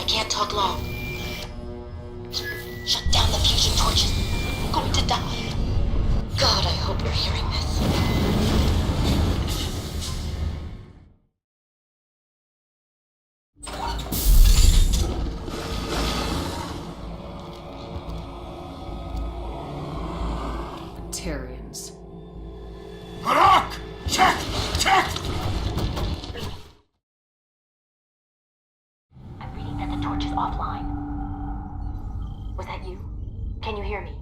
can't talk long. Shut down the fusion torches. I'm going to die. God, I hope you're hearing this. Batarians. Rock! Check! Check! I'm reading that the torch is offline. Was that you? Can you hear me?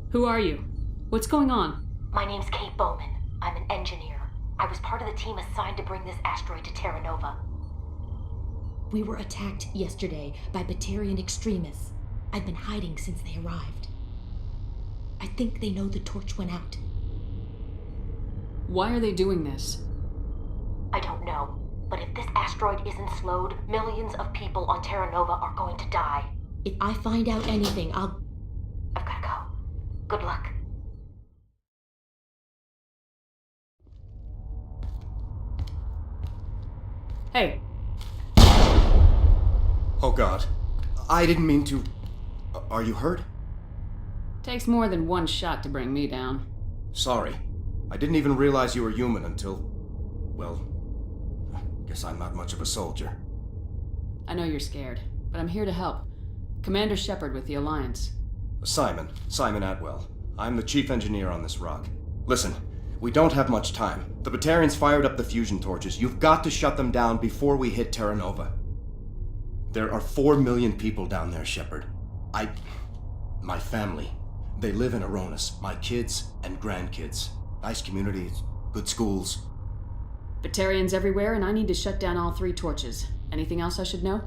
Who are you? What's going on? My name's Kate Bowman. I'm an engineer. I was part of the team assigned to bring this asteroid to Terra Nova. We were attacked yesterday by Batarian extremists. I've been hiding since they arrived. I think they know the torch went out. Why are they doing this? I don't know, but if this asteroid isn't slowed, millions of people on Terra Nova are going to die. If I find out anything, I've gotta go. Good luck. Hey. Oh God. I didn't mean to... Are you hurt? Takes more than one shot to bring me down. Sorry. I didn't even realize you were human until... Well... Guess I'm not much of a soldier. I know you're scared, but I'm here to help. Commander Shepard with the Alliance. Simon Atwell. I'm the chief engineer on this rock. Listen, we don't have much time. The Batarians fired up the fusion torches. You've got to shut them down before we hit Terra Nova. There are 4 million people down there, Shepard. My family. They live in Aronis. My kids and grandkids. Nice communities, good schools. Batarians everywhere, and I need to shut down all 3 torches. Anything else I should know?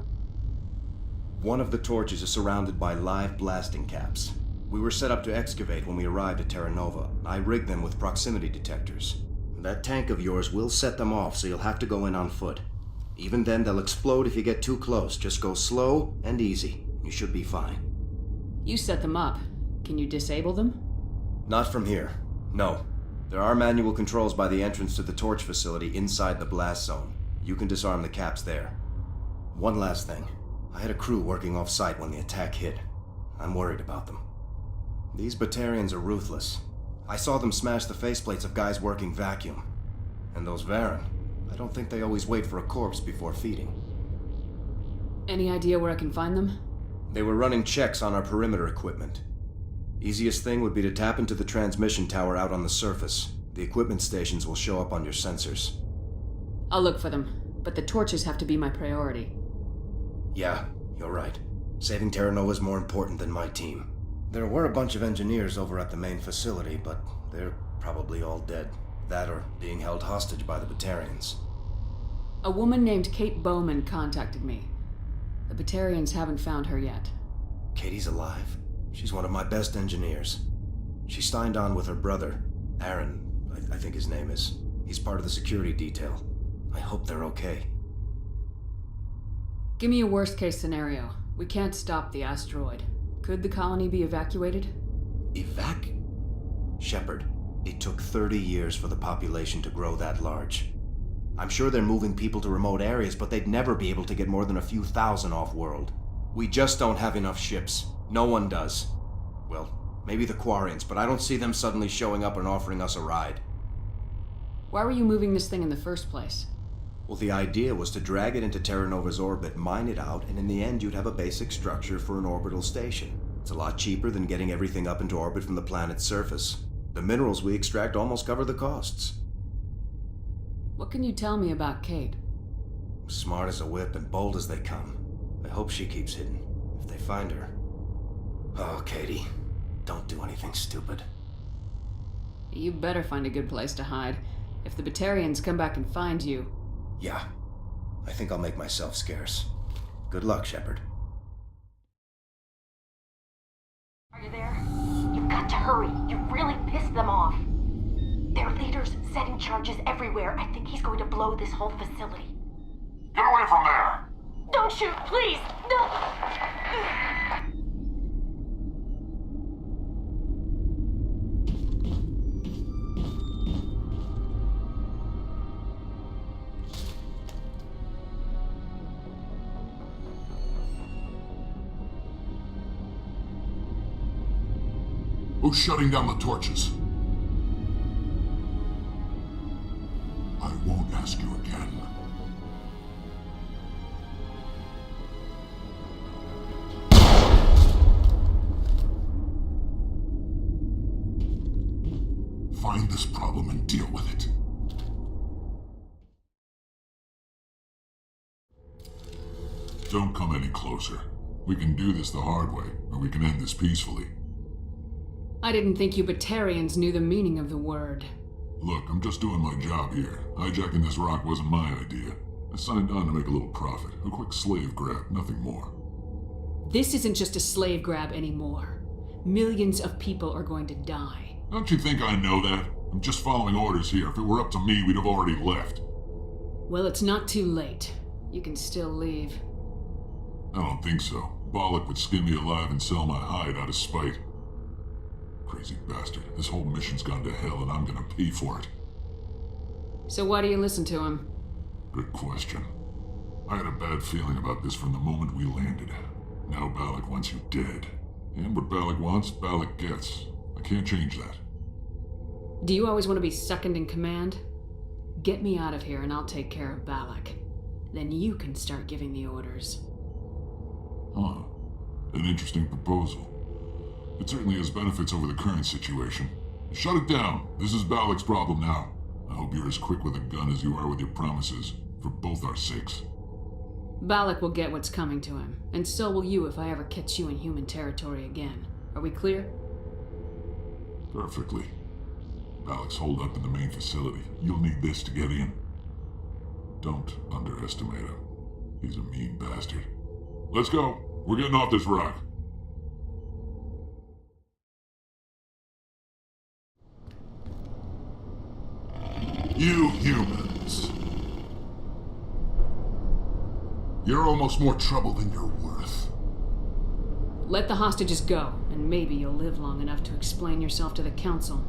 One of the torches is surrounded by live blasting caps. We were set up to excavate when we arrived at Terra Nova. I rigged them with proximity detectors. That tank of yours will set them off, so you'll have to go in on foot. Even then, they'll explode if you get too close. Just go slow and easy. You should be fine. You set them up. Can you disable them? Not from here. No. There are manual controls by the entrance to the torch facility inside the blast zone. You can disarm the caps there. One last thing. I had a crew working off-site when the attack hit. I'm worried about them. These Batarians are ruthless. I saw them smash the faceplates of guys working vacuum. And those Varen, I don't think they always wait for a corpse before feeding. Any idea where I can find them? They were running checks on our perimeter equipment. Easiest thing would be to tap into the transmission tower out on the surface. The equipment stations will show up on your sensors. I'll look for them, but the torches have to be my priority. Yeah, you're right. Saving Terra Nova is more important than my team. There were a bunch of engineers over at the main facility, but they're probably all dead. That or being held hostage by the Batarians. A woman named Kate Bowman contacted me. The Batarians haven't found her yet. Katie's alive. She's one of my best engineers. She signed on with her brother, Aaron, I think his name is. He's part of the security detail. I hope they're okay. Give me a worst-case scenario. We can't stop the asteroid. Could the colony be evacuated? Shepard, it took 30 years for the population to grow that large. I'm sure they're moving people to remote areas, but they'd never be able to get more than a few thousand off-world. We just don't have enough ships. No one does. Well, maybe the Quarians, but I don't see them suddenly showing up and offering us a ride. Why were you moving this thing in the first place? Well, the idea was to drag it into Terra Nova's orbit, mine it out, and in the end you'd have a basic structure for an orbital station. It's a lot cheaper than getting everything up into orbit from the planet's surface. The minerals we extract almost cover the costs. What can you tell me about Kate? Smart as a whip and bold as they come. I hope she keeps hidden, if they find her. Oh, Katie, don't do anything stupid. You better find a good place to hide. If the Batarians come back and find you... Yeah, I think I'll make myself scarce. Good luck, Shepard. Are you there? You've got to hurry. You really pissed them off. Their leader's setting charges everywhere. I think he's going to blow this whole facility. Get away from there! Don't shoot, please! No! Who's shutting down the torches? I won't ask you again. Find this problem and deal with it. Don't come any closer. We can do this the hard way, or we can end this peacefully. I didn't think you Batarians knew the meaning of the word. Look, I'm just doing my job here. Hijacking this rock wasn't my idea. I signed on to make a little profit. A quick slave grab, nothing more. This isn't just a slave grab anymore. Millions of people are going to die. Don't you think I know that? I'm just following orders here. If it were up to me, we'd have already left. Well, it's not too late. You can still leave. I don't think so. Bollock would skin me alive and sell my hide out of spite. Crazy bastard. This whole mission's gone to hell and I'm gonna pay for it. So why do you listen to him? Good question. I had a bad feeling about this from the moment we landed. Now Bollock wants you dead. And what Bollock wants, Bollock gets. I can't change that. Do you always want to be second in command? Get me out of here and I'll take care of Bollock. Then you can start giving the orders. Huh. An interesting proposal. It certainly has benefits over the current situation. Shut it down. This is Bollock's problem now. I hope you're as quick with a gun as you are with your promises, for both our sakes. Bollock will get what's coming to him, and so will you if I ever catch you in human territory again. Are we clear? Perfectly. Bollock's holed up in the main facility. You'll need this to get in. Don't underestimate him. He's a mean bastard. Let's go. We're getting off this rock. You humans. You're almost more trouble than you're worth. Let the hostages go, and maybe you'll live long enough to explain yourself to the Council.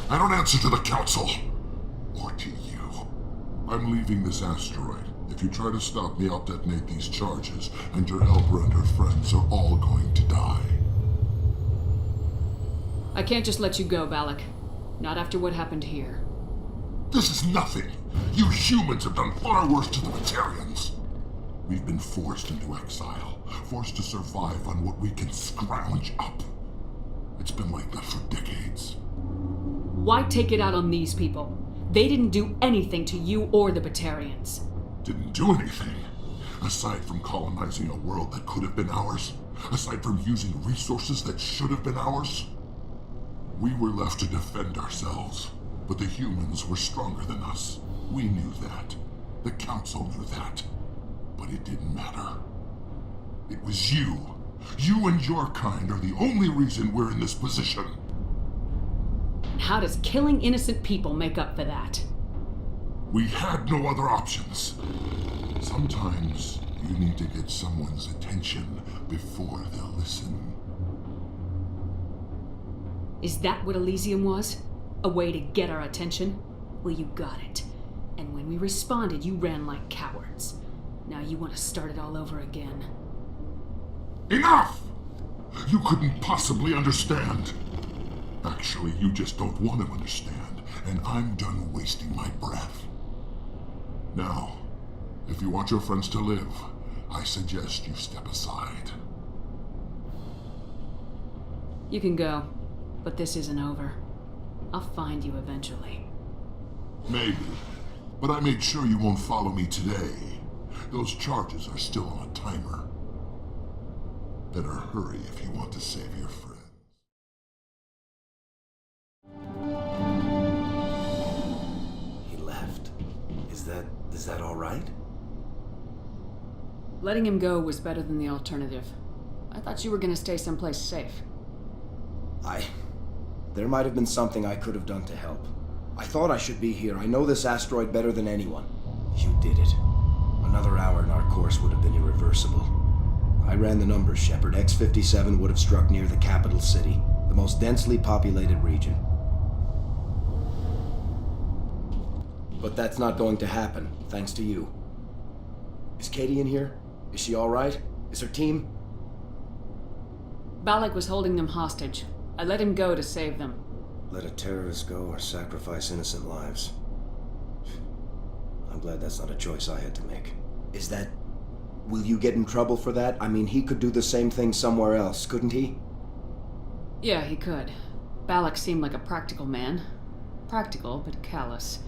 I don't answer to the Council. Or to you. I'm leaving this asteroid. If you try to stop me, I'll detonate these charges, and your helper and her friends are all going to die. I can't just let you go, Bollock. Not after what happened here. This is nothing. You humans have done far worse to the Batarians. We've been forced into exile, forced to survive on what we can scrounge up. It's been like that for decades. Why take it out on these people? They didn't do anything to you or the Batarians. Didn't do anything. Aside from colonizing a world that could have been ours, aside from using resources that should have been ours, we were left to defend ourselves. But the humans were stronger than us. We knew that. The Council knew that. But it didn't matter. It was you. You and your kind are the only reason we're in this position. How does killing innocent people make up for that? We had no other options. Sometimes you need to get someone's attention before they'll listen. Is that what Elysium was? A way to get our attention? Well, you got it. And when we responded, you ran like cowards. Now you want to start it all over again. Enough! You couldn't possibly understand. Actually, you just don't want to understand, and I'm done wasting my breath. Now, if you want your friends to live, I suggest you step aside. You can go, but this isn't over. I'll find you eventually. Maybe, but I made sure you won't follow me today. Those charges are still on a timer. Better hurry if you want to save your friends. He left. Is that all right? Letting him go was better than the alternative. I thought you were gonna stay someplace safe. There might have been something I could have done to help. I thought I should be here. I know this asteroid better than anyone. You did it. Another hour and our course would have been irreversible. I ran the numbers, Shepard. X57 would have struck near the capital city, the most densely populated region. But that's not going to happen, thanks to you. Is Katie in here? Is she all right? Is her team? Bollock was holding them hostage. I let him go to save them. Let a terrorist go or sacrifice innocent lives. I'm glad that's not a choice I had to make. Is that... Will you get in trouble for that? I mean, he could do the same thing somewhere else, couldn't he? Yeah, he could. Balak seemed like a practical man. Practical, but callous.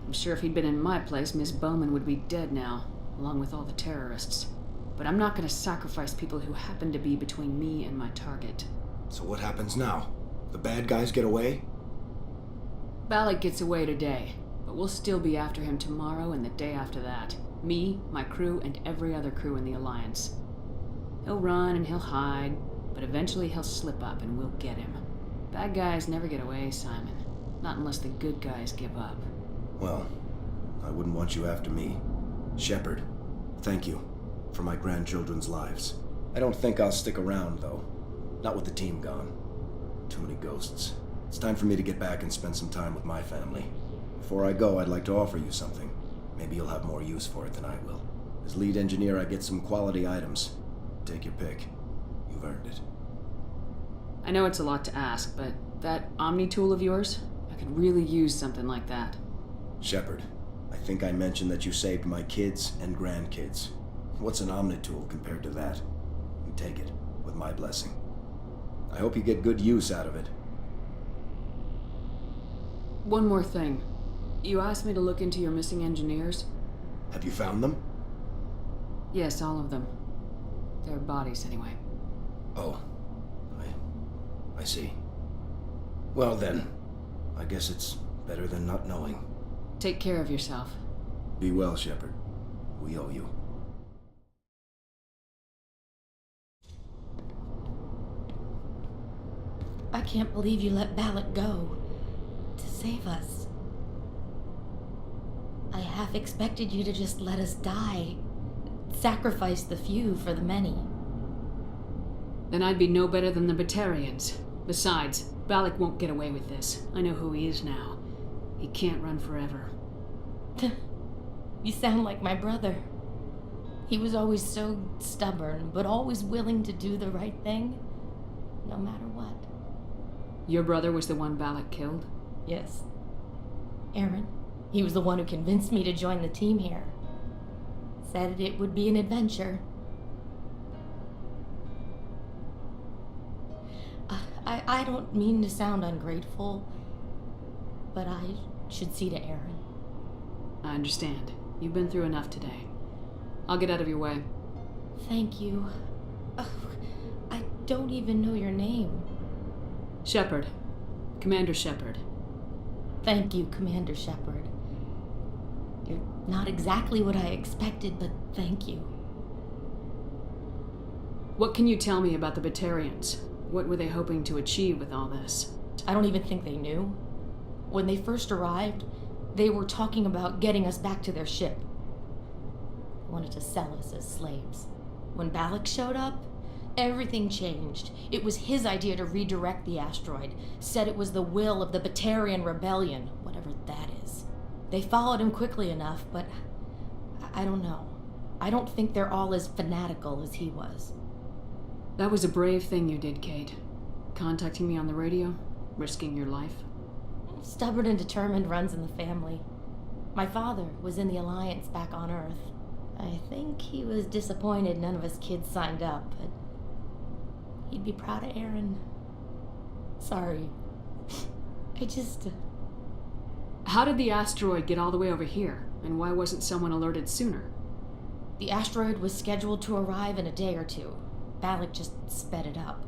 I'm sure if he'd been in my place, Miss Bowman would be dead now, along with all the terrorists. But I'm not gonna sacrifice people who happen to be between me and my target. So what happens now? The bad guys get away? Balak gets away today, but we'll still be after him tomorrow and the day after that. Me, my crew, and every other crew in the Alliance. He'll run and he'll hide, but eventually he'll slip up and we'll get him. Bad guys never get away, Simon. Not unless the good guys give up. Well, I wouldn't want you after me. Shepard, thank you for my grandchildren's lives. I don't think I'll stick around, though. Not with the team gone. Too many ghosts. It's time for me to get back and spend some time with my family. Before I go, I'd like to offer you something. Maybe you'll have more use for it than I will. As lead engineer, I get some quality items. Take your pick. You've earned it. I know it's a lot to ask, but that Omni tool of yours? I could really use something like that. Shepard, I think I mentioned that you saved my kids and grandkids. What's an Omni tool compared to that? You take it, with my blessing. I hope you get good use out of it. One more thing. You asked me to look into your missing engineers? Have you found them? Yes, all of them. Their bodies, anyway. Oh. I see. Well then, I guess it's better than not knowing. Take care of yourself. Be well, Shepard. We owe you. I can't believe you let Balak go. To save us. I half expected you to just let us die. Sacrifice the few for the many. Then I'd be no better than the Batarians. Besides, Balak won't get away with this. I know who he is now. He can't run forever. You sound like my brother. He was always so stubborn, but always willing to do the right thing, no matter what. Your brother was the one Balak killed? Yes. Aaron. He was the one who convinced me to join the team here. Said it would be an adventure. I don't mean to sound ungrateful, but I should see to Aaron. I understand. You've been through enough today. I'll get out of your way. Thank you. I don't even know your name. Shepard. Commander Shepard. Thank you, Commander Shepard. You're not exactly what I expected, but thank you. What can you tell me about the Batarians? What were they hoping to achieve with all this? I don't even think they knew. When they first arrived, they were talking about getting us back to their ship. They wanted to sell us as slaves. When Balak showed up, everything changed. It was his idea to redirect the asteroid. Said it was the will of the Batarian Rebellion, whatever that is. They followed him quickly enough, but I don't know. I don't think they're all as fanatical as he was. That was a brave thing you did, Kate. Contacting me on the radio, risking your life. Stubborn and determined runs in the family. My father was in the Alliance back on Earth. I think he was disappointed none of us kids signed up, but he'd be proud of Aaron. Sorry. I just... How did the asteroid get all the way over here, and why wasn't someone alerted sooner? The asteroid was scheduled to arrive in a day or two. Balak just sped it up.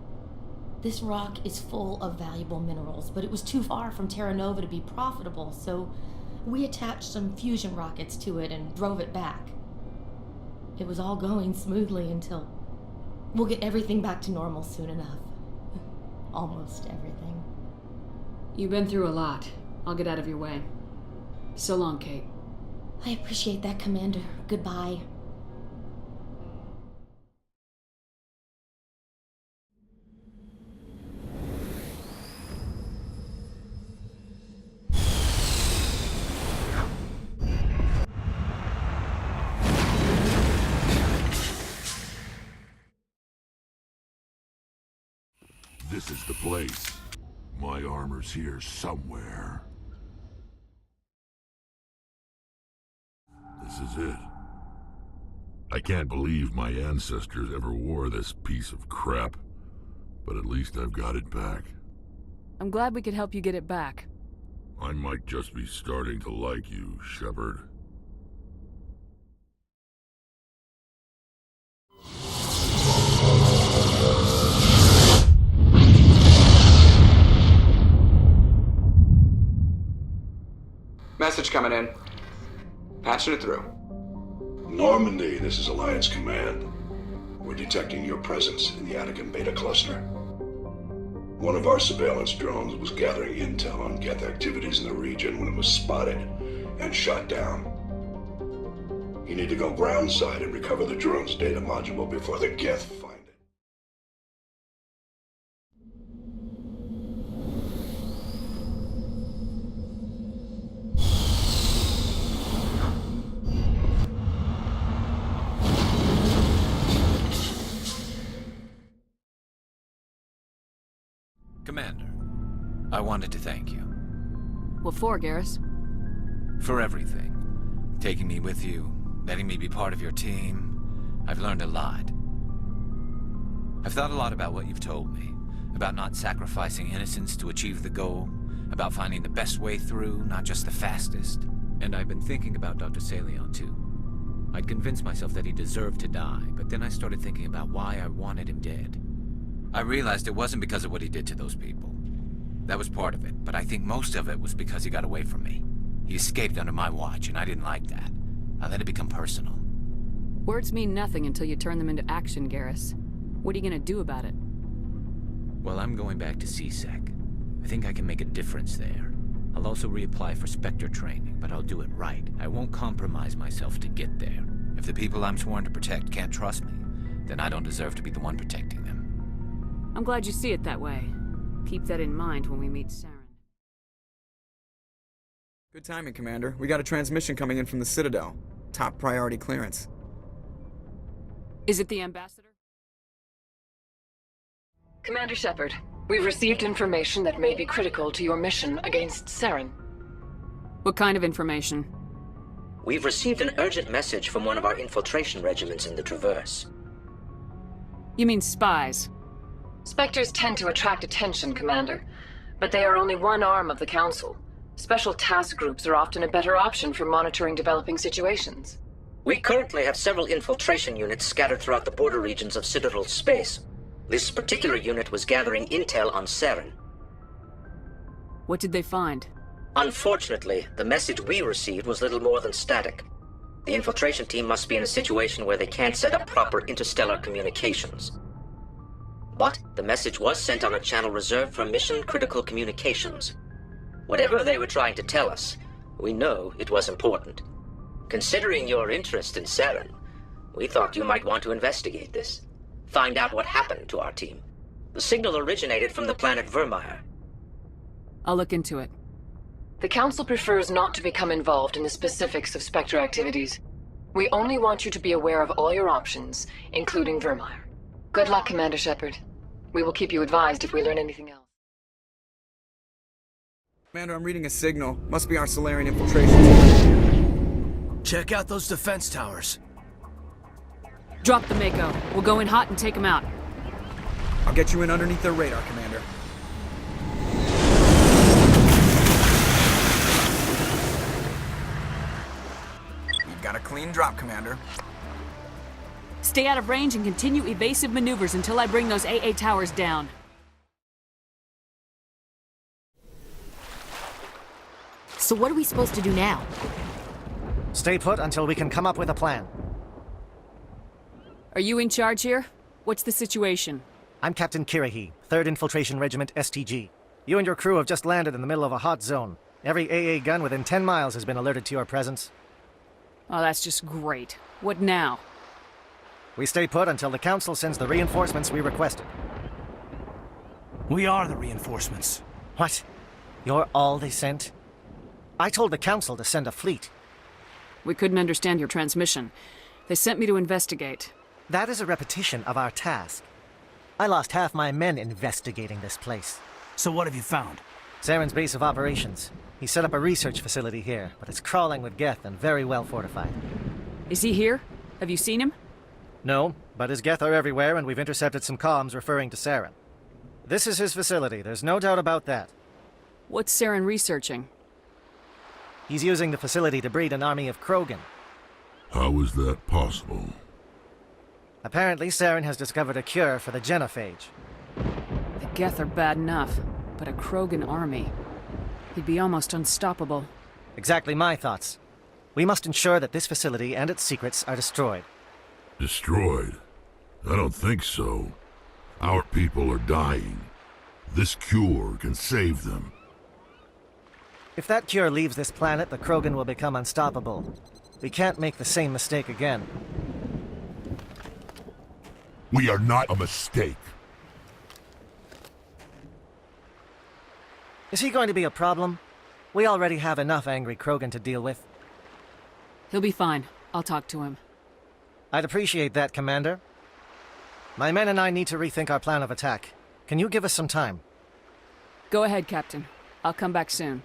This rock is full of valuable minerals, but it was too far from Terra Nova to be profitable, so we attached some fusion rockets to it and drove it back. It was all going smoothly until... We'll get everything back to normal soon enough. Almost everything. You've been through a lot. I'll get out of your way. So long, Kate. I appreciate that, Commander. Goodbye. This this is the place. My armor's here somewhere. This is it. I can't believe my ancestors ever wore this piece of crap. But at least I've got it back. I'm glad we could help you get it back. I might just be starting to like you, Shepard. Message coming in. Patching it through. Normandy, this is Alliance Command. We're detecting your presence in the Attica Beta cluster. One of our surveillance drones was gathering intel on Geth activities in the region when it was spotted and shot down. You need to go groundside and recover the drone's data module before the Geth find it. Commander, I wanted to thank you. What for, Garrus? For everything. Taking me with you, letting me be part of your team. I've learned a lot. I've thought a lot about what you've told me. About not sacrificing innocence to achieve the goal. About finding the best way through, not just the fastest. And I've been thinking about Dr. Saleon, too. I'd convinced myself that he deserved to die, but then I started thinking about why I wanted him dead. I realized it wasn't because of what he did to those people. That was part of it, but I think most of it was because he got away from me. He escaped under my watch, and I didn't like that. I let it become personal. Words mean nothing until you turn them into action, Garrus. What are you gonna do about it? Well, I'm going back to CSEC. I think I can make a difference there. I'll also reapply for Spectre training, but I'll do it right. I won't compromise myself to get there. If the people I'm sworn to protect can't trust me, then I don't deserve to be the one protecting them. I'm glad you see it that way. Keep that in mind when we meet Saren. Good timing, Commander. We got a transmission coming in from the Citadel. Top priority clearance. Is it the Ambassador? Commander Shepard, we've received information that may be critical to your mission against Saren. What kind of information? We've received an urgent message from one of our infiltration regiments in the Traverse. You mean spies? Spectres tend to attract attention, Commander, but they are only one arm of the Council. Special task groups are often a better option for monitoring developing situations. We currently have several infiltration units scattered throughout the border regions of Citadel space. This particular unit was gathering intel on Saren. What did they find? Unfortunately, the message we received was little more than static. The infiltration team must be in a situation where they can't set up proper interstellar communications. But the message was sent on a channel reserved for mission-critical communications. Whatever they were trying to tell us, we know it was important. Considering your interest in Saren, we thought you might want to investigate this. Find out what happened to our team. The signal originated from the planet Virmire. I'll look into it. The Council prefers not to become involved in the specifics of Spectre activities. We only want you to be aware of all your options, including Virmire. Good luck, Commander Shepard. We will keep you advised if we learn anything else. Commander, I'm reading a signal. Must be our Solarian infiltration team. Check out those defense towers. Drop the Mako. We'll go in hot and take them out. I'll get you in underneath their radar, Commander. We've got a clean drop, Commander. Stay out of range and continue evasive maneuvers until I bring those AA towers down. So what are we supposed to do now? Stay put until we can come up with a plan. Are you in charge here? What's the situation? I'm Captain Kirahi, 3rd Infiltration Regiment STG. You and your crew have just landed in the middle of a hot zone. Every AA gun within 10 miles has been alerted to your presence. Oh, that's just great. What now? We stay put until the Council sends the reinforcements we requested. We are the reinforcements. What? You're all they sent? I told the Council to send a fleet. We couldn't understand your transmission. They sent me to investigate. That is a repetition of our task. I lost half my men investigating this place. So what have you found? Saren's base of operations. He set up a research facility here, but it's crawling with Geth and very well fortified. Is he here? Have you seen him? No, but his Geth are everywhere, and we've intercepted some comms referring to Saren. This is his facility, there's no doubt about that. What's Saren researching? He's using the facility to breed an army of Krogan. How is that possible? Apparently, Saren has discovered a cure for the genophage. The Geth are bad enough, but a Krogan army. He'd be almost unstoppable. Exactly my thoughts. We must ensure that this facility and its secrets are destroyed. Destroyed? I don't think so. Our people are dying. This cure can save them. If that cure leaves this planet, the Krogan will become unstoppable. We can't make the same mistake again. We are not a mistake. Is he going to be a problem? We already have enough angry Krogan to deal with. He'll be fine. I'll talk to him. I'd appreciate that, Commander. My men and I need to rethink our plan of attack. Can you give us some time? Go ahead, Captain. I'll come back soon.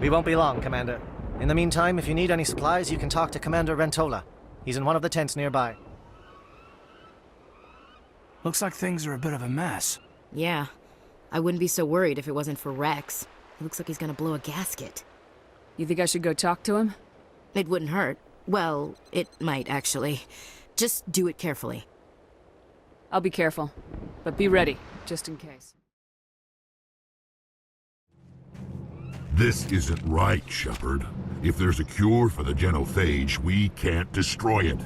We won't be long, Commander. In the meantime, if you need any supplies, you can talk to Commander Rentola. He's in one of the tents nearby. Looks like things are a bit of a mess. Yeah. I wouldn't be so worried if it wasn't for Rex. He looks like he's gonna blow a gasket. You think I should go talk to him? It wouldn't hurt. Well, it might, actually. Just do it carefully. I'll be careful. But be ready, just in case. This isn't right, Shepard. If there's a cure for the genophage, we can't destroy it.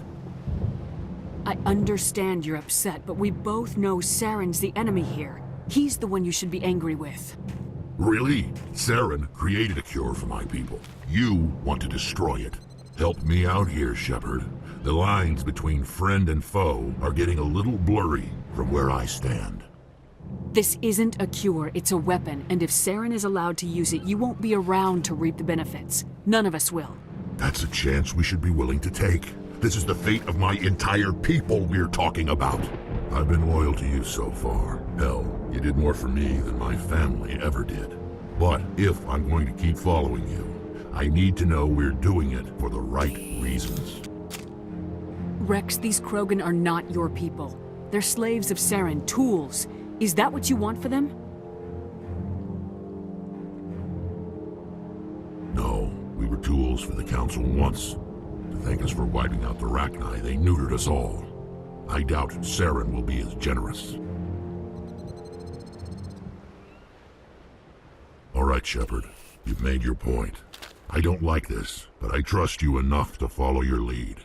I understand you're upset, but we both know Saren's the enemy here. He's the one you should be angry with. Really? Saren created a cure for my people. You want to destroy it. Help me out here, Shepard. The lines between friend and foe are getting a little blurry from where I stand. This isn't a cure, it's a weapon, and if Saren is allowed to use it, you won't be around to reap the benefits. None of us will. That's a chance we should be willing to take. This is the fate of my entire people we're talking about. I've been loyal to you so far. Hell, you did more for me than my family ever did. But if I'm going to keep following you, I need to know we're doing it for the right reasons. Rex, these Krogan are not your people. They're slaves of Saren, tools. Is that what you want for them? No, we were tools for the Council once. To thank us for wiping out the Rachni, they neutered us all. I doubt Saren will be as generous. All right, Shepard. You've made your point. I don't like this, but I trust you enough to follow your lead.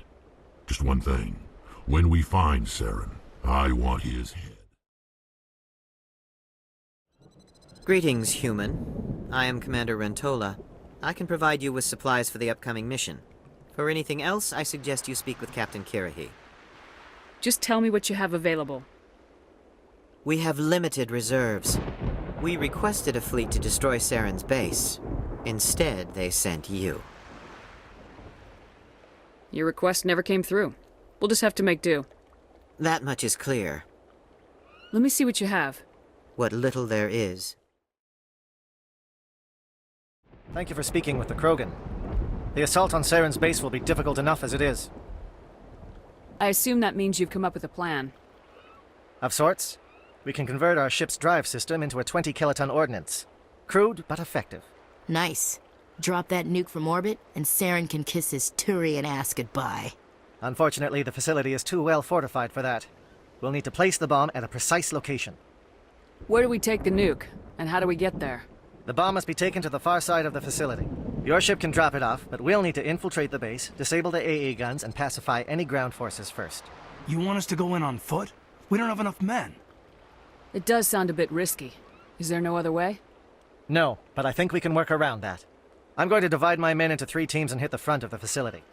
Just one thing. When we find Saren, I want his head. Greetings, human. I am Commander Rentola. I can provide you with supplies for the upcoming mission. For anything else, I suggest you speak with Captain Kirahi. Just tell me what you have available. We have limited reserves. We requested a fleet to destroy Saren's base. Instead, they sent you. Your request never came through. We'll just have to make do. That much is clear. Let me see what you have. What little there is. Thank you for speaking with the Krogan. The assault on Saren's base will be difficult enough as it is. I assume that means you've come up with a plan. Of sorts. We can convert our ship's drive system into a 20-kiloton ordnance. Crude, but effective. Nice. Drop that nuke from orbit, and Saren can kiss his Turian ass goodbye. Unfortunately, the facility is too well fortified for that. We'll need to place the bomb at a precise location. Where do we take the nuke, and how do we get there? The bomb must be taken to the far side of the facility. Your ship can drop it off, but we'll need to infiltrate the base, disable the AA guns, and pacify any ground forces first. You want us to go in on foot? We don't have enough men. It does sound a bit risky. Is there no other way? No, but I think we can work around that. I'm going to divide my men into 3 teams and hit the front of the facility.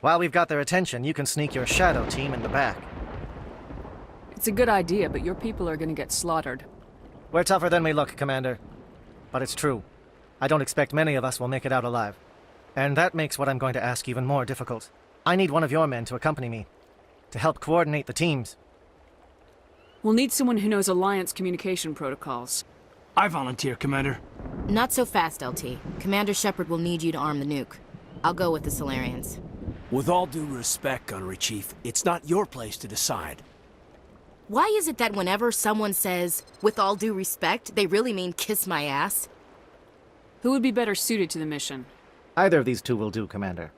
While we've got their attention, you can sneak your shadow team in the back. It's a good idea, but your people are gonna get slaughtered. We're tougher than we look, Commander. But it's true. I don't expect many of us will make it out alive. And that makes what I'm going to ask even more difficult. I need one of your men to accompany me, to help coordinate the teams. We'll need someone who knows Alliance communication protocols. I volunteer, Commander. Not so fast, LT. Commander Shepard will need you to arm the nuke. I'll go with the Solarians. With all due respect, Gunnery Chief, it's not your place to decide. Why is it that whenever someone says, with all due respect, they really mean kiss my ass? Who would be better suited to the mission? Either of these two will do, Commander.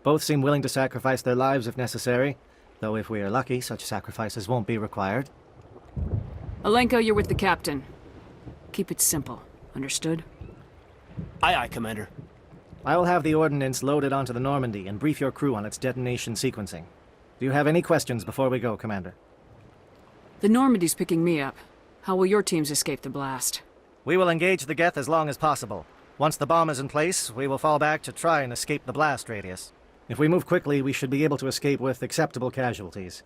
Both seem willing to sacrifice their lives if necessary, though if we are lucky, such sacrifices won't be required. Alenko, you're with the captain. Keep it simple. Understood? Aye, aye, Commander. I will have the ordnance loaded onto the Normandy and brief your crew on its detonation sequencing. Do you have any questions before we go, Commander? The Normandy's picking me up. How will your teams escape the blast? We will engage the Geth as long as possible. Once the bomb is in place, we will fall back to try and escape the blast radius. If we move quickly, we should be able to escape with acceptable casualties.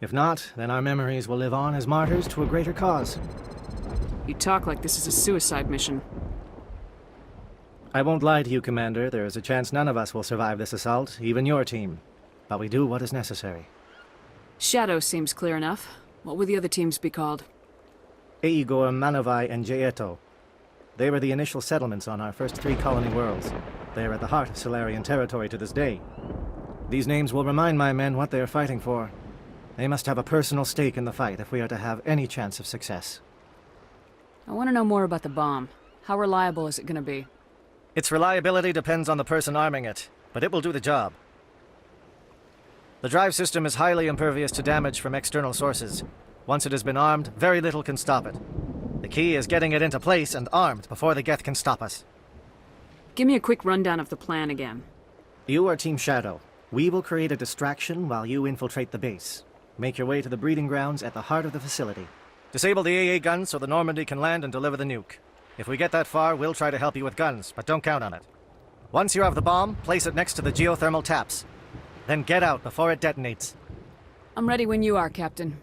If not, then our memories will live on as martyrs to a greater cause. You talk like this is a suicide mission. I won't lie to you, Commander. There is a chance none of us will survive this assault, even your team. But we do what is necessary. Shadow seems clear enough. What would the other teams be called? Eigor, Manovai, and Jaeto. They were the initial settlements on our first 3 colony worlds. They are at the heart of Solarian territory to this day. These names will remind my men what they are fighting for. They must have a personal stake in the fight if we are to have any chance of success. I want to know more about the bomb. How reliable is it going to be? Its reliability depends on the person arming it, but it will do the job. The drive system is highly impervious to damage from external sources. Once it has been armed, very little can stop it. The key is getting it into place and armed before the Geth can stop us. Give me a quick rundown of the plan again. You are Team Shadow. We will create a distraction while you infiltrate the base. Make your way to the breeding grounds at the heart of the facility. Disable the AA guns so the Normandy can land and deliver the nuke. If we get that far, we'll try to help you with guns, but don't count on it. Once you have the bomb, place it next to the geothermal taps. Then get out before it detonates. I'm ready when you are, Captain.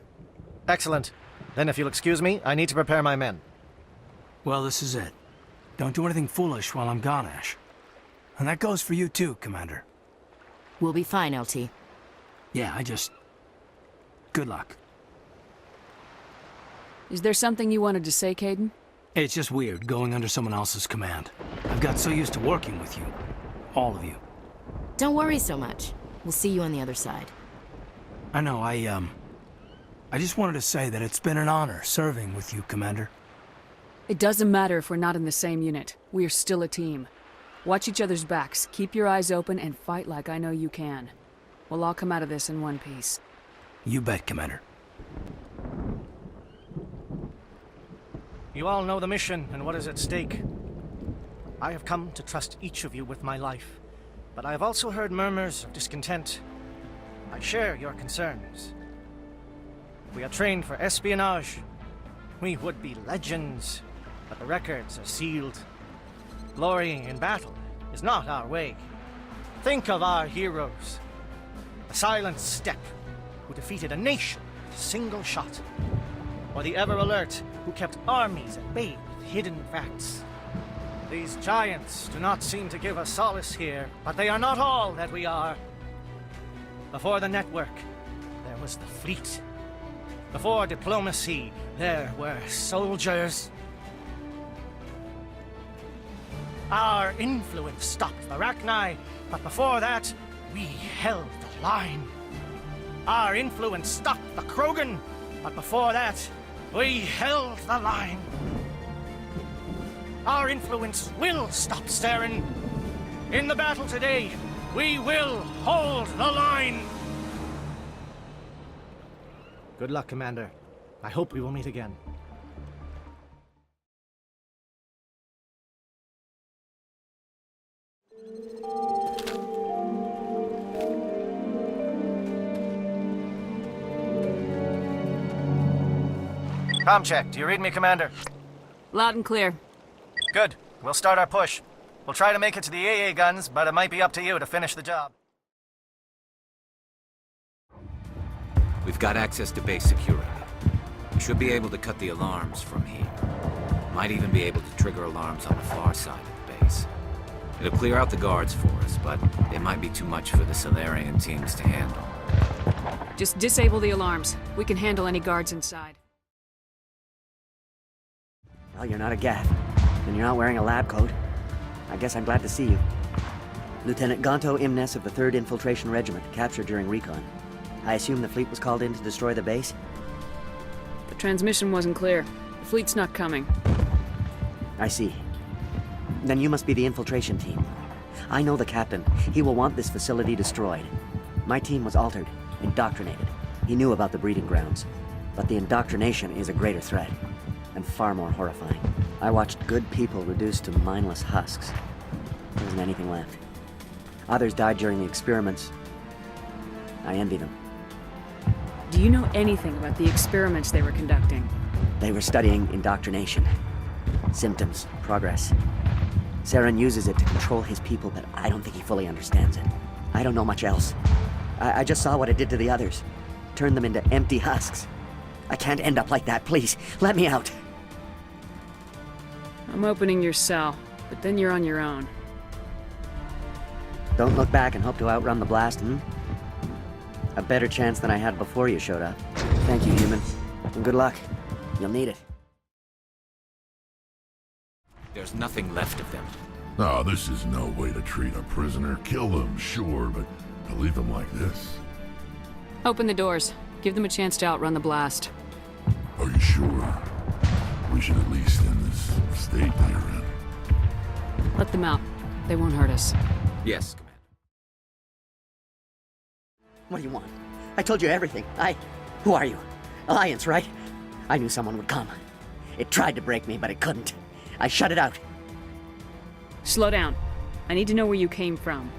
Excellent. Then if you'll excuse me, I need to prepare my men. Well, this is it. Don't do anything foolish while I'm gone, Ash. And that goes for you too, Commander. We'll be fine, LT. Yeah, good luck. Is there something you wanted to say, Caden? It's just weird going under someone else's command. I've got so used to working with you. All of you. Don't worry so much. We'll see you on the other side. I know, I just wanted to say that it's been an honor serving with you, Commander. It doesn't matter if we're not in the same unit. We are still a team. Watch each other's backs, keep your eyes open, and fight like I know you can. We'll all come out of this in one piece. You bet, Commander. You all know the mission and what is at stake. I have come to trust each of you with my life, but I have also heard murmurs of discontent. I share your concerns. We are trained for espionage. We would be legends, but the records are sealed. Glorying in battle is not our way. Think of our heroes. The silent step who defeated a nation with a single shot. Or the ever-alert who kept armies at bay with hidden facts. These giants do not seem to give us solace here, but they are not all that we are. Before the network, there was the fleet. Before diplomacy, there were soldiers. Our influence stopped the Arachni, but before that, we held the line. Our influence stopped the Krogan, but before that, we held the line. Our influence will stop Saren. In the battle today, we will hold the line. Good luck, Commander. I hope we will meet again. Comm check. Do you read me, Commander? Loud and clear. Good. We'll start our push. We'll try to make it to the AA guns, but it might be up to you to finish the job. We've got access to base security. We should be able to cut the alarms from here. Might even be able to trigger alarms on the far side of the base. It'll clear out the guards for us, but it might be too much for the Solarian teams to handle. Just disable the alarms. We can handle any guards inside. Well, you're not a Gath, and you're not wearing a lab coat. I guess I'm glad to see you. Lieutenant Gonto Imnes of the 3rd Infiltration Regiment, captured during recon. I assume the fleet was called in to destroy the base? The transmission wasn't clear. The fleet's not coming. I see. Then you must be the infiltration team. I know the captain. He will want this facility destroyed. My team was altered, indoctrinated. He knew about the breeding grounds. But the indoctrination is a greater threat, and far more horrifying. I watched good people reduced to mindless husks. There wasn't anything left. Others died during the experiments. I envy them. Do you know anything about the experiments they were conducting? They were studying indoctrination. Symptoms, progress. Saren uses it to control his people, but I don't think he fully understands it. I don't know much else. I just saw what it did to the others. Turned them into empty husks. I can't end up like that, please. Let me out. I'm opening your cell, but then you're on your own. Don't look back and hope to outrun the blast, A better chance than I had before you showed up. Thank you, human. And good luck. You'll need it. There's nothing left of them. No, this is no way to treat a prisoner. Kill them, sure, but to leave them like this? Open the doors. Give them a chance to outrun the blast. Are you sure? We should at least end this state they're in. Let them out. They won't hurt us. Yes, Commander. What do you want? I told you everything. Who are you? Alliance, right? I knew someone would come. It tried to break me, but it couldn't. I shut it out. Slow down. I need to know where you came from.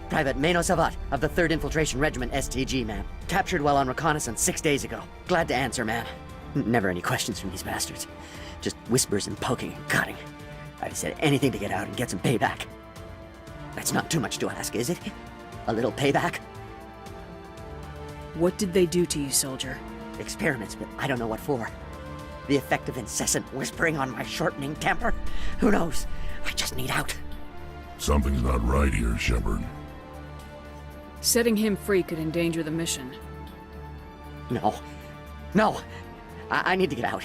Private Mano Savat of the 3rd Infiltration Regiment STG, ma'am. Captured while on reconnaissance 6 days ago. Glad to answer, ma'am. Never any questions from these bastards. Just whispers and poking and cutting. I'd have said anything to get out and get some payback. That's not too much to ask, is it? A little payback? What did they do to you, soldier? Experiments, but I don't know what for. The effect of incessant whispering on my shortening temper? Who knows? I just need out. Something's not right here, Shepard. Setting him free could endanger the mission. No. I need to get out.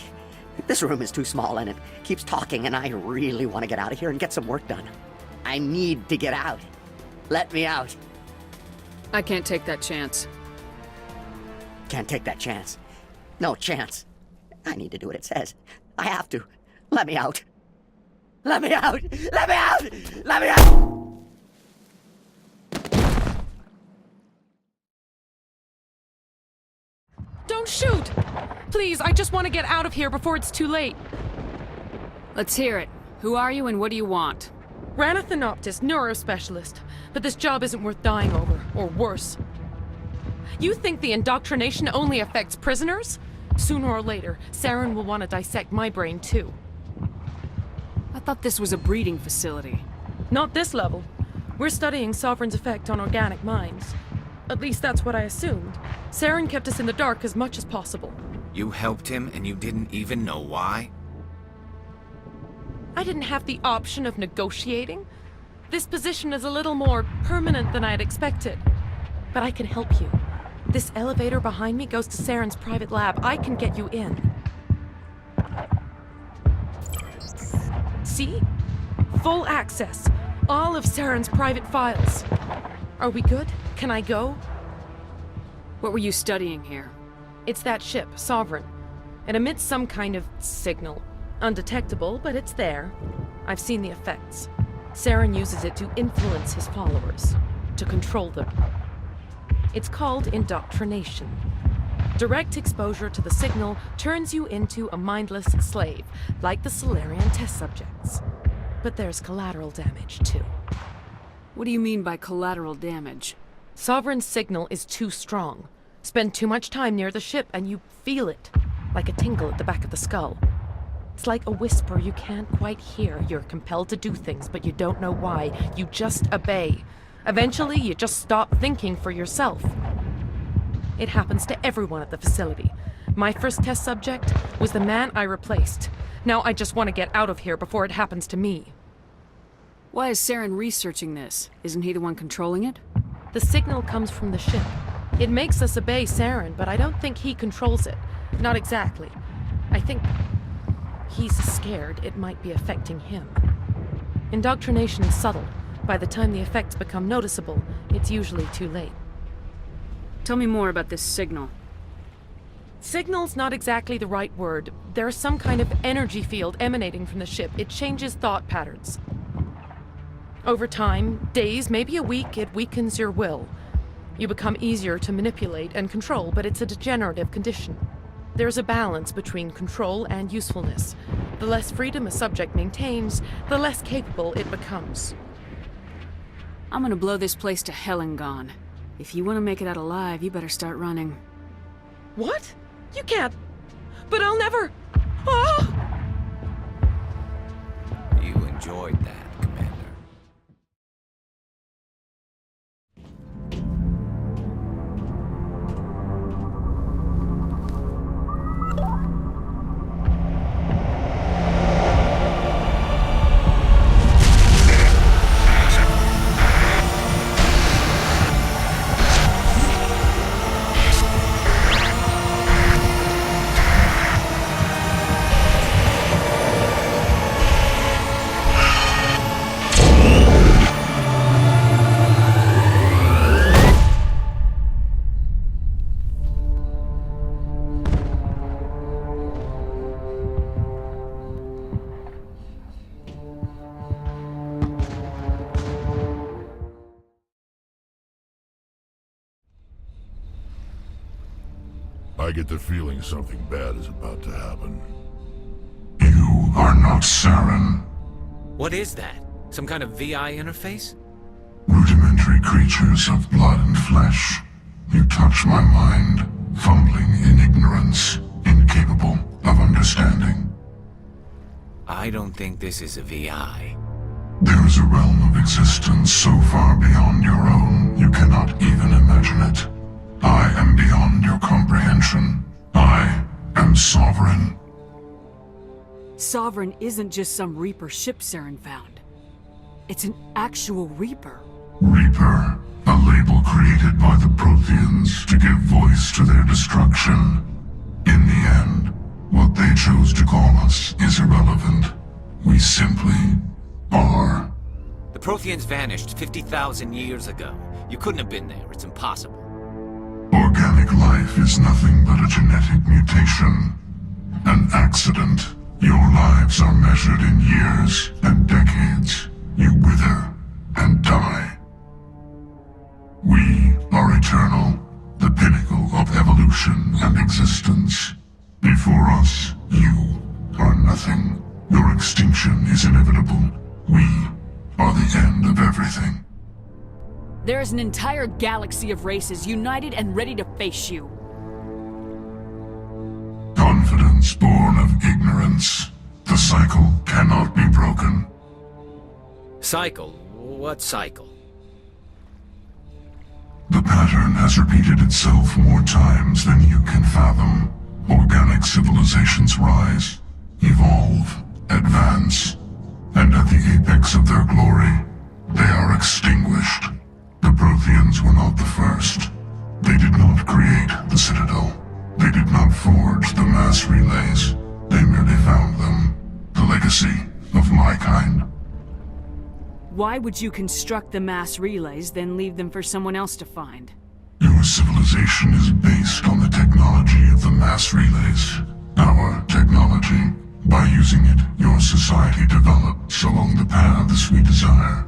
This room is too small and it keeps talking and I really want to get out of here and get some work done. I need to get out. Let me out. I can't take that chance. Can't take that chance. No chance. I need to do what it says. I have to. Let me out. Let me out! Let me out! Let me out! Don't shoot! Please, I just want to get out of here before it's too late. Let's hear it. Who are you and what do you want? Ranathanoptis, neurospecialist. But this job isn't worth dying over, or worse. You think the indoctrination only affects prisoners? Sooner or later, Saren will want to dissect my brain too. I thought this was a breeding facility. Not this level. We're studying Sovereign's effect on organic minds. At least that's what I assumed. Saren kept us in the dark as much as possible. You helped him and you didn't even know why? I didn't have the option of negotiating. This position is a little more permanent than I had expected. But I can help you. This elevator behind me goes to Saren's private lab. I can get you in. See? Full access. All of Saren's private files. Are we good? Can I go? What were you studying here? It's that ship, Sovereign. It emits some kind of signal. Undetectable, but it's there. I've seen the effects. Saren uses it to influence his followers, to control them. It's called indoctrination. Direct exposure to the signal turns you into a mindless slave, like the Solarian test subjects. But there's collateral damage, too. What do you mean by collateral damage? Sovereign's signal is too strong. Spend too much time near the ship and you feel it, like a tingle at the back of the skull. It's like a whisper you can't quite hear. You're compelled to do things, but you don't know why. You just obey. Eventually, you just stop thinking for yourself. It happens to everyone at the facility. My first test subject was the man I replaced. Now I just want to get out of here before it happens to me. Why is Saren researching this? Isn't he the one controlling it? The signal comes from the ship. It makes us obey Saren, but I don't think he controls it. Not exactly. I think he's scared it might be affecting him. Indoctrination is subtle. By the time the effects become noticeable, it's usually too late. Tell me more about this signal. Signal's not exactly the right word. There's some kind of energy field emanating from the ship. It changes thought patterns. Over time, days, maybe a week, it weakens your will. You become easier to manipulate and control, but it's a degenerative condition. There's a balance between control and usefulness. The less freedom a subject maintains, the less capable it becomes. I'm gonna blow this place to hell and gone. If you want to make it out alive, you better start running. What? You can't. But I'll never. Oh! You enjoyed that, Commander. I get the feeling something bad is about to happen. You are not Saren. What is that? Some kind of VI interface? Rudimentary creatures of blood and flesh. You touch my mind, fumbling in ignorance, incapable of understanding. I don't think this is a VI. There is a realm of existence so far beyond your own, you cannot even imagine it. I am beyond your comprehension. I am sovereign. Sovereign isn't just some Reaper ship Saren found. It's an actual Reaper. Reaper, a label created by the Protheans to give voice to their destruction. In the end, what they chose to call us is irrelevant. We simply are. The Protheans vanished 50,000 years ago. You couldn't have been there. It's impossible. Organic life is nothing but a genetic mutation. An accident. Your lives are measured in years and decades. You wither and die. We are eternal, the pinnacle of evolution and existence. Before us, you are nothing. Your extinction is inevitable. We are the end of everything. There is an entire galaxy of races united and ready to face you. Confidence born of ignorance. The cycle cannot be broken. Cycle? What cycle? The pattern has repeated itself more times than you can fathom. Organic civilizations rise, evolve, advance, and at the apex of their glory, they are extinguished. The Protheans were not the first. They did not create the Citadel. They did not forge the mass relays. They merely found them. The legacy of my kind. Why would you construct the mass relays, then leave them for someone else to find? Your civilization is based on the technology of the mass relays. Our technology. By using it, your society develops along the paths we desire.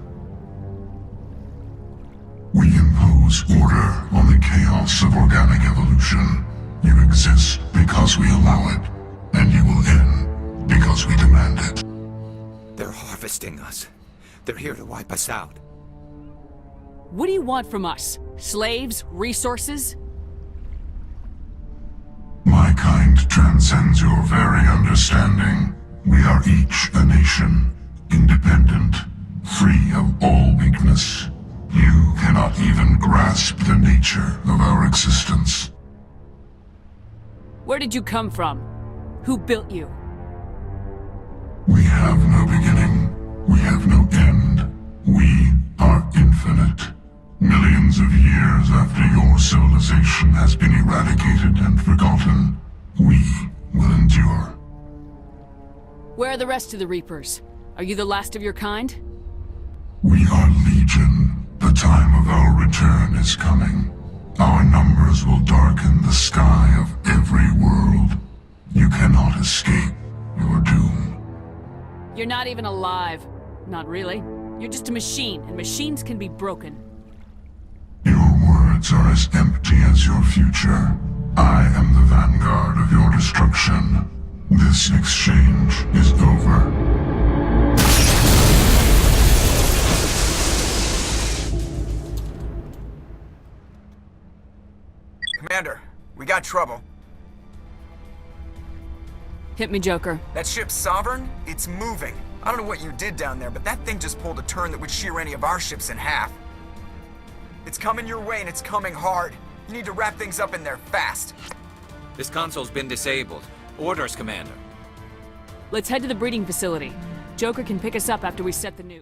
We impose order on the chaos of organic evolution. You exist because we allow it, and you will end because we demand it. They're harvesting us. They're here to wipe us out. What do you want from us? Slaves? Resources? My kind transcends your very understanding. We are each a nation, independent, free of all weakness. You cannot even grasp the nature of our existence. Where did you come from? Who built you? We have no beginning. We have no end. We are infinite. Millions of years after your civilization has been eradicated and forgotten, we will endure. Where are the rest of the Reapers? Are you the last of your kind? We are Legion. The time of our return is coming. Our numbers will darken the sky of every world. You cannot escape your doom. You're not even alive. Not really. You're just a machine, and machines can be broken. Your words are as empty as your future. I am the vanguard of your destruction. This exchange is over. Commander, we got trouble. Hit me, Joker. That ship's Sovereign? It's moving. I don't know what you did down there, but that thing just pulled a turn that would shear any of our ships in half. It's coming your way and it's coming hard. You need to wrap things up in there fast. This console's been disabled. Orders, Commander. Let's head to the breeding facility. Joker can pick us up after we set the nuke.